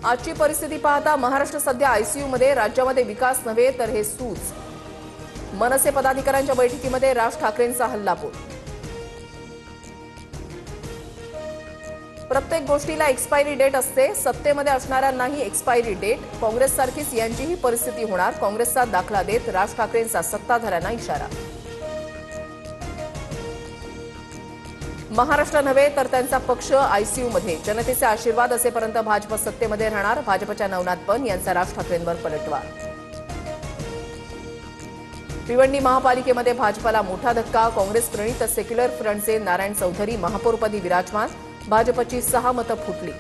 आजची परिस्थिती पाहता महाराष्ट्र सध्या आयसीयू मध्ये, राज्यामध्ये विकास नव्हे तर हे सूज। मनसे पदाधिकाऱ्यांच्या बैठकीमध्ये राज ठाकरेंचा हल्लाबोल। प्रत्येक गोष्टीला एक्सपायरी डेट असते, सत्तेमध्ये असणाऱ्यांनाही एक्सपायरी डेट। काँग्रेससारखीच यांचीही परिस्थिती होणार, काँग्रेसचा दाखला देत राज ठाकरेंचा सत्ताधाऱ्यांना इशारा। महाराष्ट्र नव्हे तर त्यांचा पक्ष आयसीयू मध्ये, जनतेचे आशीर्वाद असेपर्यंत भाजप सत्तेमध्ये राहणार। भाजपच्या नवनाथ पन यांचा राज ठाकरेंवर पलटवार। भिवंडी महापालिकेमध्ये भाजपला मोठा धक्का, काँग्रेस प्रणित सेक्युलर फ्रंटचे नारायण चौधरी महापौरपदी विराजमान, भाजपची 6 मतं फुटली।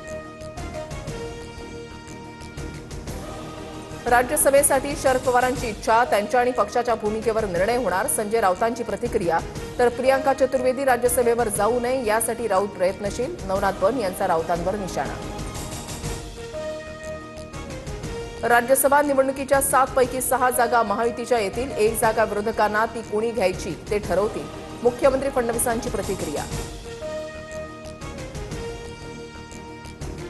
राज्यसभेसाठी शरद पवारांची इच्छा, त्यांच्या आणि पक्षाच्या भूमिकेवर निर्णय होणार। संजय राऊतांची प्रतिक्रिया, तर प्रियांका चतुर्वेदी राज्यसभेवर जाऊ नये यासाठी राऊत प्रयत्नशील, नवनाथ पन यांचा राऊतांवर निशाणा। राज्यसभा निवडणुकीच्या 7 पैकी 6 जागा महायुतीच्या येतील, 1 जागा विरोधकांना, ती कोणी घ्यायची ते ठरवतील, मुख्यमंत्री फडणवीसांची प्रतिक्रिया।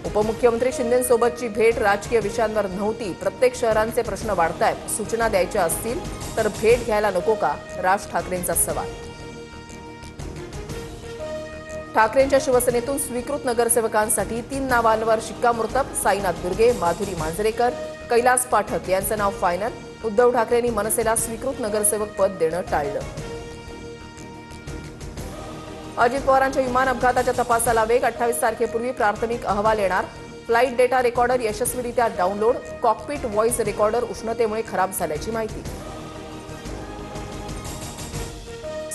उपमुख्यमंत्री शिंदेंसोबतची भेट राजकीय विषयांवर नव्हती, प्रत्येक शहरांचे प्रश्न वाढतायत, सूचना द्यायच्या असतील तर भेट घ्यायला नको का, राज ठाकरेंचा सवाल। ठाकरेंच्या शिवसेनेतून स्वीकृत नगरसेवकांसाठी 3 नावांवर शिक्कामोर्तब, साईनाथ दुर्गे, माधुरी मांजरेकर, कैलास पाठक यांचं नाव फायनल। उद्धव ठाकरेंनी मनसेला स्वीकृत नगरसेवक पद देणं टाळलं। अजित पवारांच्या विमान अपघाताच्या तपासाला वेग, 28 तारखेपूर्वी प्राथमिक अहवाल येणार। फ्लाईट डेटा रेकॉर्डर यशस्वीरित्या डाऊनलोड, कॉकपिट व्हॉइस रेकॉर्डर उष्णतेमुळे खराब झाल्याची माहिती।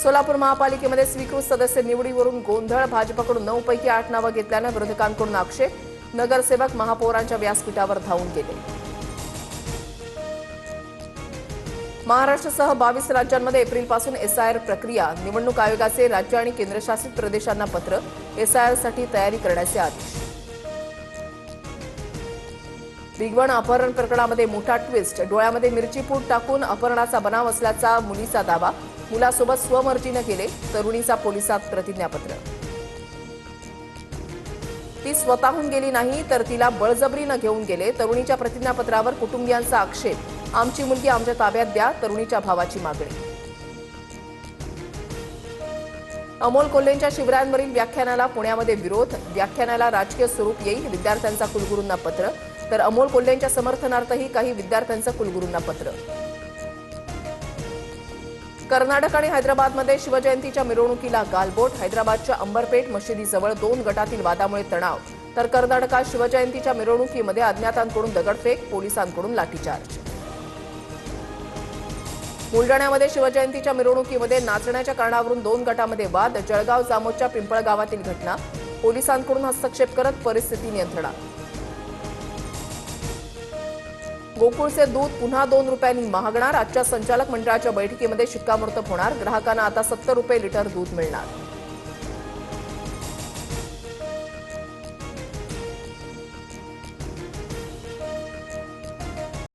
सोलापूर महापालिकेमध्ये स्वीकृत सदस्य निवडीवरून गोंधळ, भाजपकडून 9 पैकी 8 नावं घेतल्यानं विरोधकांकडून आक्षेप, नगरसेवक महापौरांच्या व्यासपीठावर धावून गेले। महाराष्ट्रासह 22 राज्यांमध्ये एप्रिलपासून एसआयआर प्रक्रिया, निवडणूक आयोगाचे राज्य आणि केंद्रशासित प्रदेशांना पत्र, एसआयआरसाठी तयारी करण्याचे आदेश। भिगवण अपहरण प्रकरणामध्ये मोठा ट्विस्ट, डोळ्यामध्ये मिरची पूड टाकून अपहरणाचा बनाव असल्याचा मुलीचा दावा, मुलासोबत स्वमर्जीने गेले, तरुणीचा पोलिसात प्रतिज्ञापत्र। ती स्वतःहून गेली नाही तर तिला बळजबरीने घेऊन गेले, तरुणीच्या प्रतिज्ञापत्रावर कुटुंबियांचा आक्षेप, आमची मुलगी आमच्या ताब्यात द्या, तरुणीच्या भावाची मागणी। अमोल कोल्हेंच्या शिबिरांवरील व्याख्यानाला पुण्यामध्ये विरोध, व्याख्यानाला राजकीय स्वरूप येईल, विद्यार्थ्यांचा कुलगुरूंना पत्र, तर अमोल कोल्हेंच्या समर्थनार्थही काही विद्यार्थ्यांचं कुलगुरूंना पत्र। कर्नाटक आणि हैदराबादमध्ये शिवजयंतीच्या मिरवणुकीला गालबोट, हैदराबादच्या अंबरपेट मशिदीजवळ 2 गटातील वादामुळे तणाव, तर कर्नाटकात शिवजयंतीच्या मिरवणुकीमध्ये अज्ञातांकडून दगडफेक, पोलिसांकडून लाठीचार्ज। बुलडाण्यामध्ये शिवजयंतीच्या मिरवणुकीमध्ये नाचण्याच्या कारणावरून 2 गटामध्ये वाद, जळगाव जामोदच्या पिंपळगावातील घटना, पोलिसांकडून हस्तक्षेप करत परिस्थिती नियंत्रणात। गोकुळचे दूध पुन्हा 2 रुपयांनी महागणार, आजच्या संचालक मंडळाच्या बैठकीमध्ये शिक्कामोर्तब होणार, ग्राहकांना आता 70 रुपये लिटर दूध मिळणार।